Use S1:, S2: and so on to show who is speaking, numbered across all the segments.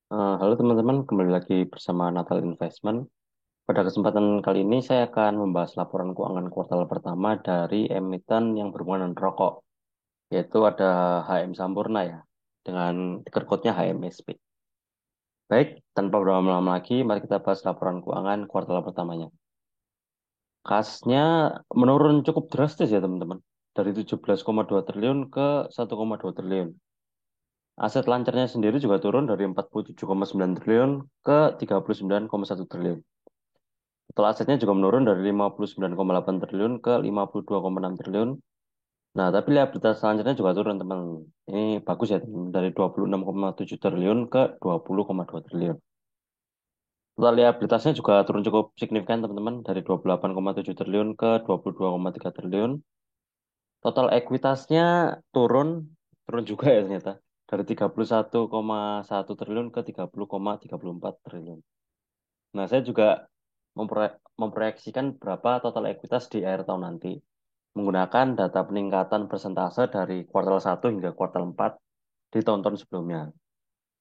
S1: Halo teman-teman, kembali lagi bersama Natal Investment. Pada kesempatan kali ini saya akan membahas laporan keuangan kuartal pertama dari emiten yang berhubungan dengan rokok, yaitu ada HM Sampurna ya, dengan ticker code-nya HMSP. Baik, tanpa berlama-lama lagi, mari kita bahas laporan keuangan kuartal pertamanya. Kasnya menurun cukup drastis ya teman-teman, dari 17,2 triliun ke 1,2 triliun. Aset lancarnya sendiri juga turun dari 47,9 triliun ke 39,1 triliun. Total asetnya juga menurun dari 59,8 triliun ke 52,6 triliun. Nah, tapi liabilitas selanjutnya juga turun, teman. Ini bagus ya, teman. Dari 26,7 triliun ke 20,2 triliun. Total liabilitasnya juga turun cukup signifikan, teman-teman. Dari 28,7 triliun ke 22,3 triliun. Total ekuitasnya turun, turun juga ya ternyata. Dari 31,1 triliun ke 30,34 triliun. Nah, saya juga memproyeksikan berapa total ekuitas di akhir tahun nanti menggunakan data peningkatan persentase dari kuartal 1 hingga kuartal 4 di tahun-tahun sebelumnya.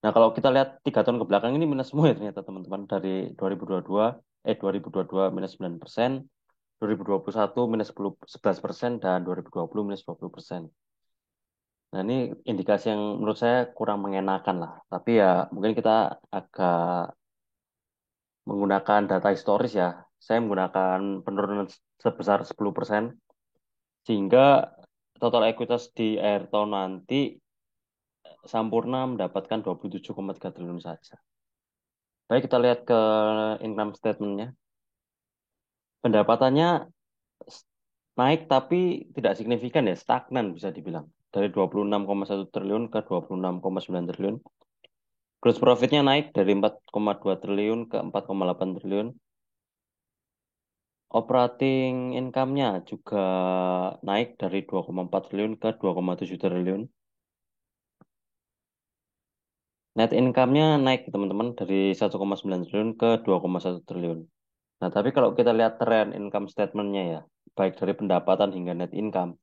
S1: Nah, kalau kita lihat 3 tahun ke belakang ini minus semua ya ternyata teman-teman dari 2022 2022 minus 9%, 2021 minus 11% dan 2020 minus 20%. Nah, ini indikasi yang menurut saya kurang mengenakan lah. Tapi ya mungkin kita agak menggunakan data historis ya. Saya menggunakan penurunan sebesar 10%, sehingga total ekuitas di akhir tahun nanti Sampurna mendapatkan 27,3 triliun saja. Baik, kita lihat ke income statement-nya. Pendapatannya s- naik tapi tidak signifikan ya, stagnan bisa dibilang. Dari 26,1 triliun ke 26,9 triliun. Gross profit-nya naik dari 4,2 triliun ke 4,8 triliun. Operating income-nya juga naik dari 2,4 triliun ke 2,7 triliun. Net income-nya naik, teman-teman, dari 1,9 triliun ke 2,1 triliun. Nah, tapi kalau kita lihat tren income statement-nya ya, baik dari pendapatan hingga net income,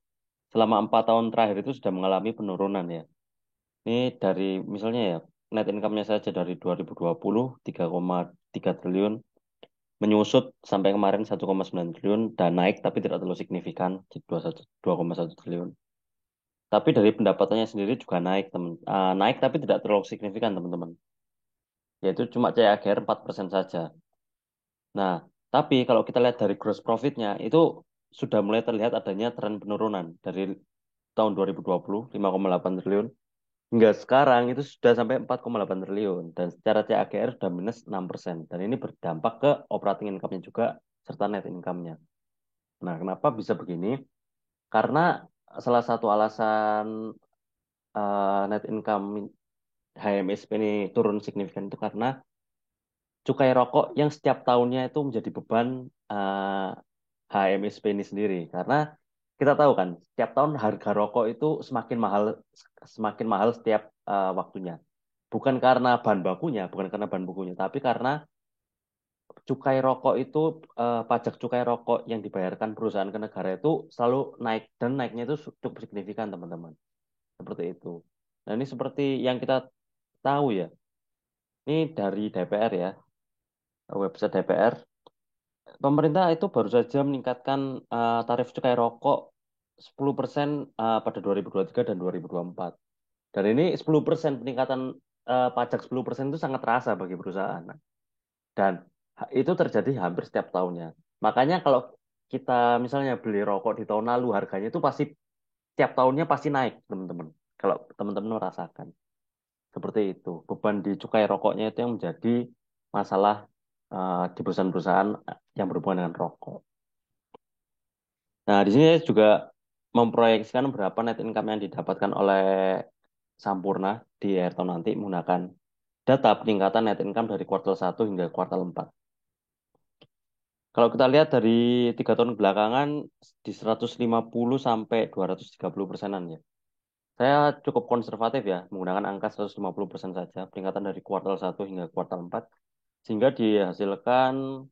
S1: selama 4 tahun terakhir itu sudah mengalami penurunan ya. Ini dari misalnya ya, net income-nya saja dari 2020, 3,3 triliun, menyusut sampai kemarin 1,9 triliun, dan naik tapi tidak terlalu signifikan di 2,1 triliun. Tapi dari pendapatannya sendiri juga naik, teman. Naik tapi tidak terlalu signifikan, teman-teman. Yaitu cuma CAGR 4% saja. Nah, tapi kalau kita lihat dari gross profit-nya, itu sudah mulai terlihat adanya tren penurunan. Dari tahun 2020, 5,8 triliun, hingga sekarang itu sudah sampai 4,8 triliun. Dan secara CAGR sudah minus 6%. Dan ini berdampak ke operating income-nya juga, serta net income-nya. Nah, kenapa bisa begini? Karena salah satu alasan net income HMSP ini turun signifikan itu karena cukai rokok yang setiap tahunnya itu menjadi beban HMSP ini sendiri. Karena kita tahu kan, setiap tahun harga rokok itu semakin mahal setiap waktunya. Bukan karena bahan bakunya, bukan karena bahan bakunya, tapi karena cukai rokok itu, pajak cukai rokok yang dibayarkan perusahaan ke negara itu selalu naik, dan naiknya itu cukup signifikan, teman-teman. Seperti itu. Nah, ini seperti yang kita tahu ya, ini dari DPR ya, website DPR. Pemerintah itu baru saja meningkatkan tarif cukai rokok 10% pada 2023 dan 2024. Dan ini 10% peningkatan pajak 10% itu sangat terasa bagi perusahaan. Dan itu terjadi hampir setiap tahunnya. Makanya kalau kita misalnya beli rokok di tahun lalu, harganya itu pasti tiap tahunnya pasti naik, teman-teman. Kalau teman-teman merasakan. Seperti itu. Beban di cukai rokoknya itu yang menjadi masalah di perusahaan-perusahaan yang berhubungan dengan rokok. Nah, di sini saya juga memproyeksikan berapa net income yang didapatkan oleh Sampurna di akhir tahun nanti menggunakan data peningkatan net income dari kuartal 1 hingga kuartal 4. Kalau kita lihat dari 3 tahun belakangan di 150 sampai 230%-an ya. Saya cukup konservatif ya, menggunakan angka 150% saja, peningkatan dari kuartal 1 hingga kuartal 4, sehingga dihasilkan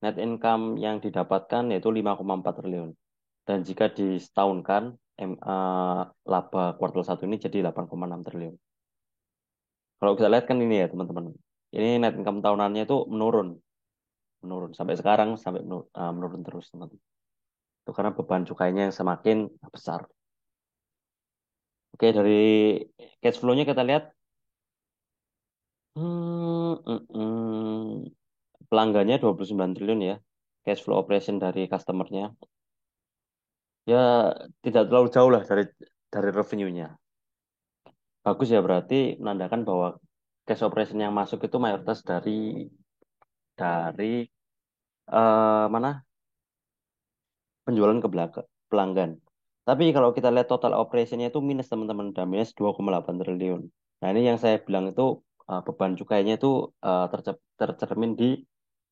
S1: net income yang didapatkan yaitu 5,4 triliun. Dan jika disetahunkan, laba kuartal 1 ini jadi 8,6 triliun. Kalau kita lihat kan ini ya teman-teman, ini net income tahunannya itu menurun, menurun sampai sekarang sampai menurun terus teman-teman. Itu karena beban cukainya yang semakin besar. Oke, dari cash flow-nya kita lihat, pelanggannya 29 triliun ya, cash flow operation dari customernya. Ya tidak terlalu jauh lah dari revenue-nya. Bagus ya berarti menandakan bahwa cash operation yang masuk itu mayoritas dari mana penjualan ke pelanggan. Tapi kalau kita lihat total operasinya itu minus teman-teman, udah minus 2,8 triliun. Nah ini yang saya bilang itu beban cukainya itu tercermin di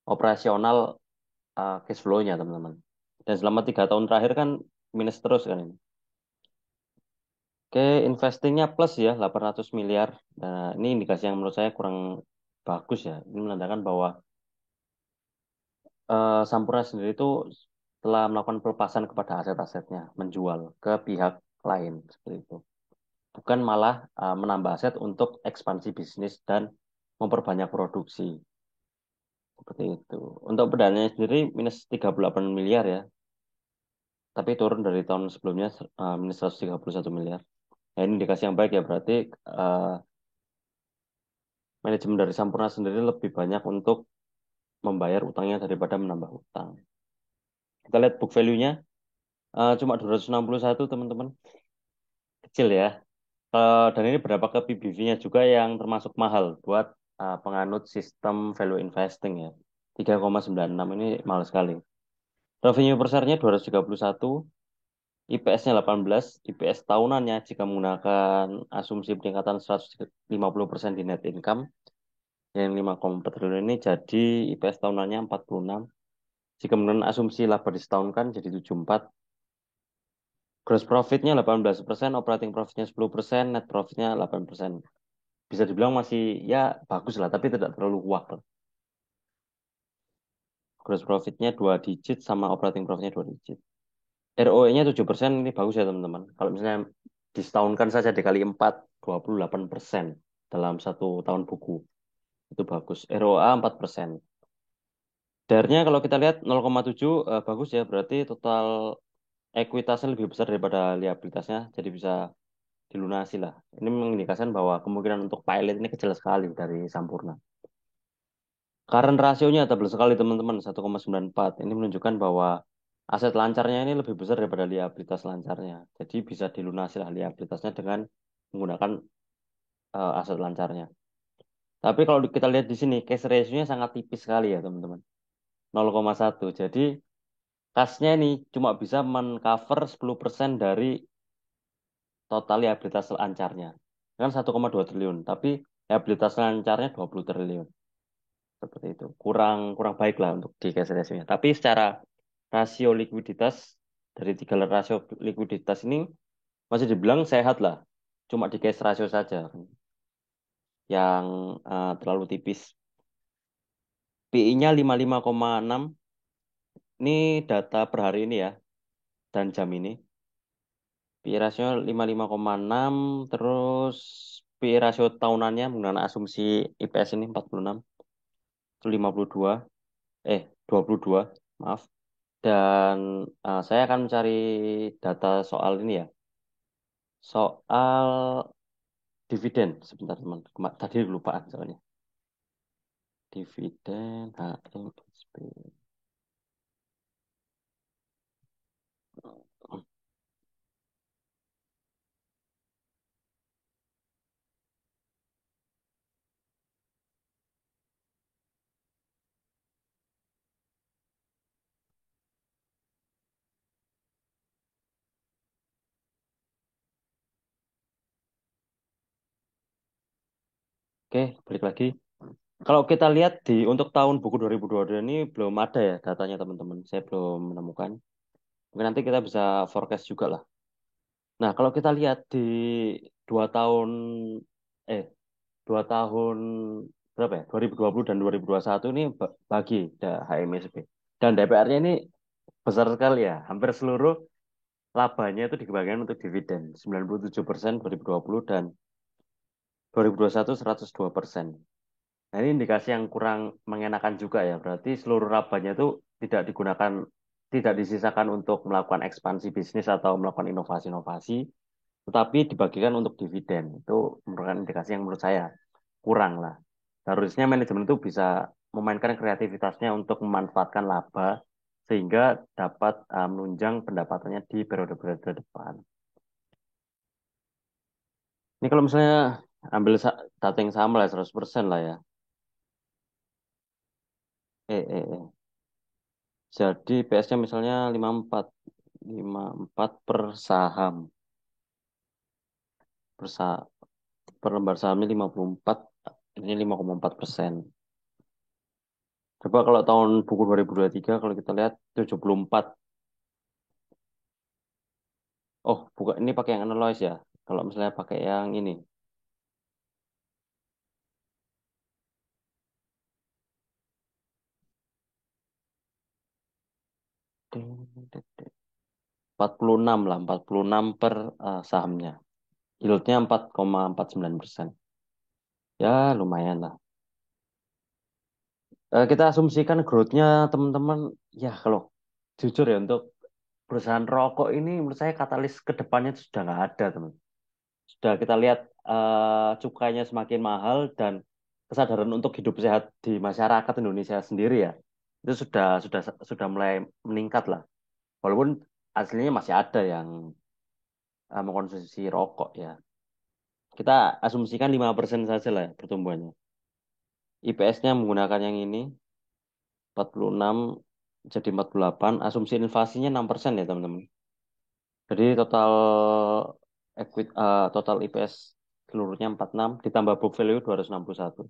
S1: operasional cash flow-nya teman-teman. Dan selama 3 tahun terakhir kan minus terus kan ini. Oke, investingnya plus ya 800 miliar. Nah ini indikasi yang menurut saya kurang bagus ya. Ini menandakan bahwa Sampurna sendiri itu telah melakukan pelepasan kepada aset-asetnya, menjual ke pihak lain seperti itu. Bukan malah menambah aset untuk ekspansi bisnis dan memperbanyak produksi seperti itu. Untuk pendananya sendiri minus 38 miliar ya, tapi turun dari tahun sebelumnya minus 131 miliar. Nah, ini indikasi yang baik ya berarti eh, manajemen dari Sampurna sendiri lebih banyak untuk membayar utangnya daripada menambah utang. Kita lihat book value-nya cuma 261 teman-teman, kecil ya. Dan ini berapa ke PBV-nya juga yang termasuk mahal buat penganut sistem value investing ya. 3,96 ini mahal sekali. Revenue per share-nya 231, IPS-nya 18, IPS tahunannya jika menggunakan asumsi peningkatan 150% di net income yang 5,4 triliun ini jadi IPS tahunannya 46. Jika menggunakan asumsi laba disetahunkan jadi 74. Gross profit-nya 18%, operating profit-nya 10%, net profit-nya 8%. Bisa dibilang masih ya bagus lah, tapi tidak terlalu wah. Gross profit-nya 2 digit sama operating profit-nya 2 digit. ROE-nya 7%, ini bagus ya teman-teman. Kalau misalnya disetahunkan saja dikali 4, 28% dalam 1 tahun buku. Itu bagus. ROA 4%. DAR-nya kalau kita lihat 0,7 bagus ya, berarti total ekuitasnya lebih besar daripada liabilitasnya, jadi bisa dilunasi lah. Ini mengindikasikan bahwa kemungkinan untuk pilot ini kecil sekali dari Sampurna. Current rasionya tebal sekali teman-teman, 1,94. Ini menunjukkan bahwa aset lancarnya ini lebih besar daripada liabilitas lancarnya. Jadi bisa dilunasi lah liabilitasnya dengan menggunakan aset lancarnya. Tapi kalau kita lihat di sini, cash ratio-nya sangat tipis sekali ya teman-teman. 0,1. Jadi kasnya ini cuma bisa men-cover 10% dari total liabilitas lancarnya. Kan 1,2 triliun, tapi liabilitas lancarnya 20 triliun. Seperti itu. Kurang kurang baik lah untuk di cash ratio-nya. Tapi secara rasio likuiditas dari 3 rasio likuiditas ini masih dibilang sehat lah. Cuma di cash ratio saja yang terlalu tipis. PI-nya 55,6. Ini data per hari ini ya dan jam ini. PI rasio 55,6 terus PI rasio tahunannya menggunakan asumsi IPS ini 46 itu 52 22 maaf. Dan saya akan mencari data soal ini ya. Soal dividen. Sebentar teman. Tadi kelupaan soalnya. Dividen HMSP. Oke, balik lagi. Kalau kita lihat untuk tahun buku 2022 ini belum ada ya datanya teman-teman. Saya belum menemukan. Mungkin nanti kita bisa forecast juga lah. Nah, kalau kita lihat di 2 tahun eh 2 tahun berapa ya? 2020 dan 2021 ini bagi HMSP. Dan DPR-nya ini besar sekali ya. Hampir seluruh labanya itu dibagikan untuk dividen. 97% 2020 dan 2021 102%. Nah, ini indikasi yang kurang mengenakan juga ya. Berarti seluruh labanya itu tidak digunakan, tidak disisakan untuk melakukan ekspansi bisnis atau melakukan inovasi-inovasi, tetapi dibagikan untuk dividen. Itu merupakan indikasi yang menurut saya kurang lah. Harusnya manajemen itu bisa memainkan kreativitasnya untuk memanfaatkan laba sehingga dapat menunjang pendapatannya di periode-periode depan. Ini kalau misalnya ambil data yang sama lah 100% lah ya. Jadi PS-nya misalnya 54 per saham. Per, sa- per lembar sahamnya 54, ini 5,4%. Coba kalau tahun buku 2023 kalau kita lihat 74. Oh, bukan ini pakai yang analyze ya. Kalau misalnya pakai yang ini. Ding, ding, ding. 46 lah, 46 per sahamnya. Yieldnya 4,49%. Ya, lumayan lah. Kita asumsikan growth-nya teman-teman, ya kalau jujur ya untuk perusahaan rokok ini menurut saya katalis ke depannya itu sudah nggak ada, teman. Sudah kita lihat cukainya semakin mahal dan kesadaran untuk hidup sehat di masyarakat Indonesia sendiri ya, itu sudah mulai meningkat lah. Walaupun aslinya masih ada yang mengkonsumsi rokok ya. Kita asumsikan 5% saja lah ya pertumbuhannya. IPS-nya menggunakan yang ini 46 jadi 48. Asumsi inflasinya 6% ya teman-teman. Jadi total IPS seluruhnya 46 ditambah book value 261.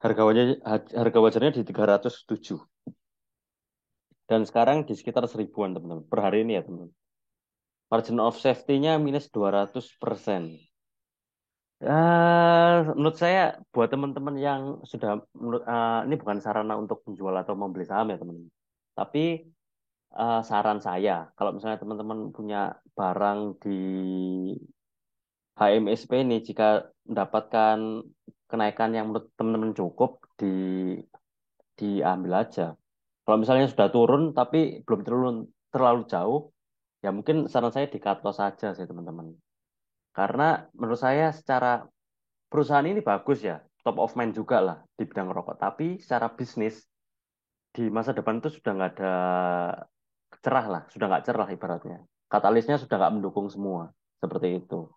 S1: Harga wajarnya di 307 dan sekarang di sekitar 1000-an teman-teman per hari ini ya teman-teman. Margin of safety-nya minus 200%. Ya, menurut saya buat teman-teman yang sudah ini bukan sarana untuk menjual atau membeli saham ya teman-teman. Tapi saran saya kalau misalnya teman-teman punya barang di HMSP ini jika mendapatkan kenaikan yang menurut teman-teman cukup diambil aja. Kalau misalnya sudah turun tapi belum terlalu jauh, ya mungkin saran saya di cut loss saja sih teman-teman. Karena menurut saya secara perusahaan ini bagus ya, top of mind juga lah di bidang rokok. Tapi secara bisnis di masa depan itu sudah nggak ada cerah lah, sudah nggak cerah ibaratnya. Katalisnya sudah nggak mendukung semua seperti itu.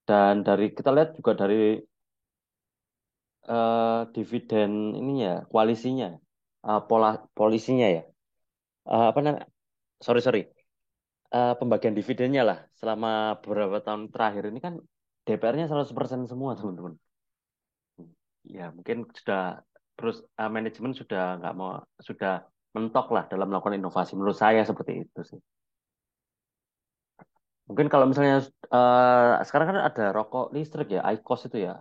S1: Dan dari kita lihat juga dari dividen ini ya koalisinya, polisinya ya. Apa namanya? Sorry sorry. Pembagian dividennya lah selama beberapa tahun terakhir ini kan DPR-nya 100% semua teman-teman. Ya mungkin sudah terus manajemen sudah nggak mau sudah mentok lah dalam melakukan inovasi. Menurut saya seperti itu sih. Mungkin kalau misalnya sekarang kan ada rokok listrik ya, IQOS itu ya.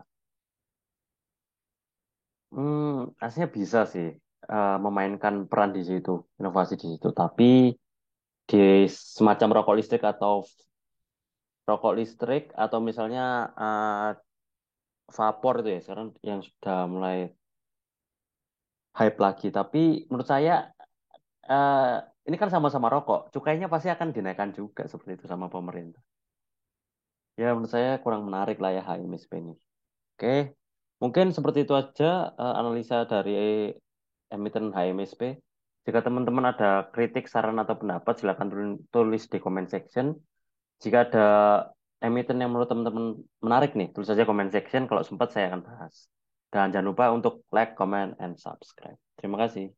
S1: Aslinya bisa sih memainkan peran di situ, inovasi di situ. Tapi di semacam rokok listrik atau misalnya vapor itu ya sekarang yang sudah mulai hype lagi. Tapi menurut saya eh, ini kan sama-sama rokok, cukainya pasti akan dinaikkan juga seperti itu sama pemerintah. Ya menurut saya kurang menarik lah ya HMSP ini. Oke, mungkin seperti itu aja analisa dari emiten HMSP. Jika teman-teman ada kritik, saran atau pendapat, silakan tulis di comment section. Jika ada emiten yang menurut teman-teman menarik nih, tulis saja comment section. Kalau sempat saya akan bahas. Dan jangan lupa untuk like, comment, and subscribe. Terima kasih.